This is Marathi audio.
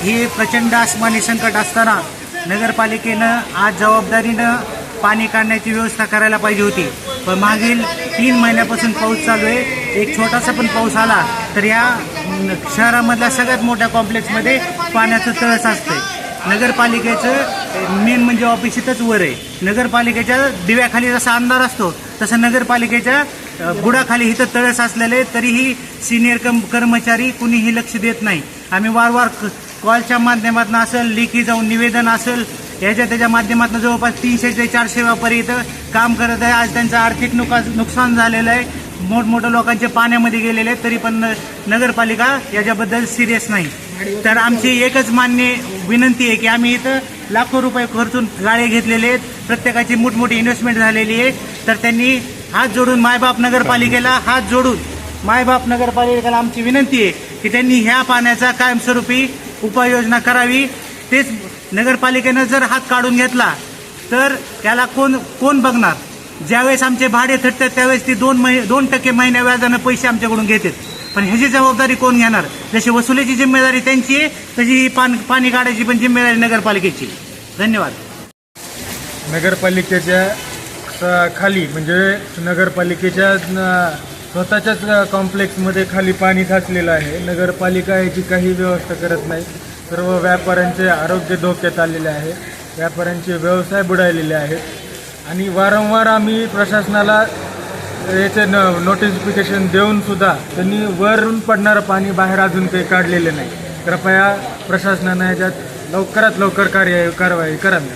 ही प्रचंड आसमानी संकट असताना नगरपालिकेनं आज जबाबदारीनं पाणी काढण्याची व्यवस्था करायला पाहिजे होती. पण मागील 3 महिन्यापासून पाऊस चालू आहे. एक छोटासा पण पाऊस आला तर या शहरामधल्या सगळ्यात मोठ्या कॉम्प्लेक्समध्ये पाण्याचं तळस असतंय. नगरपालिकेचं मेन म्हणजे ऑफिस इथंच वर आहे. नगरपालिकेच्या दिव्याखाली जसा अंधार असतो तसं नगरपालिकेच्या बुडाखाली इथं तळस असलेले, तरीही सिनियर कर्मचारी कुणीही लक्ष देत नाही. आम्ही वारंवार कॉलच्या माध्यमातून असेल, लेखी जाऊन निवेदन असेल, त्याच्या माध्यमातून जवळपास 300 ते 400 व्यापारी इथं काम करत आहे. आज त्यांचं आर्थिक नुकसान झालेलं आहे. मोठमोठ्या लोकांचे पाण्यामध्ये गेलेले आहेत, तरी पण नगरपालिका याच्याबद्दल सिरियस नाही. तर आमची एकच मान्य विनंती आहे की आम्ही इथं लाखो रुपये खर्चून गाळे घेतलेले आहेत, प्रत्येकाची मोठमोठी इन्व्हेस्टमेंट झालेली आहे. तर त्यांनी हात जोडून मायबाप नगरपालिकेला आमची विनंती आहे की त्यांनी ह्या पाण्याचा कायमस्वरूपी उपाययोजना करावी. तेच नगरपालिकेनं जर हात काढून घेतला तर त्याला कोण बघणार. ज्यावेळेस आमचे भाडे थटतात त्यावेळेस ती 2% महिन्या व्याजानं पैसे आमच्याकडून घेतात. पण ह्याची जबाबदारी कोण घेणार. जशी वसुलीची जिम्मेदारी त्यांची आहे तशी ही पाणी काढायची पण जिम्मेदारी नगरपालिकेची. धन्यवाद. नगरपालिकेच्या खाली म्हणजे नगरपालिकेच्या स्वतःच्याच कॉम्प्लेक्समध्ये खाली पाणी साचलेलं आहे. नगरपालिका याची काही व्यवस्था करत नाही. सर्व व्यापाऱ्यांचे आरोग्य धोक्यात आलेले आहे. व्यापाऱ्यांचे व्यवसाय बुडालेले आहेत आणि वारंवार आम्ही प्रशासनाला याचे नोटिफिकेशन देऊन सुद्धा त्यांनी वरून पडणारं पाणी बाहेर अजून काही काढलेले नाही. कृपया प्रशासनाने याच्यात लवकरात लवकर कारवाई करावी.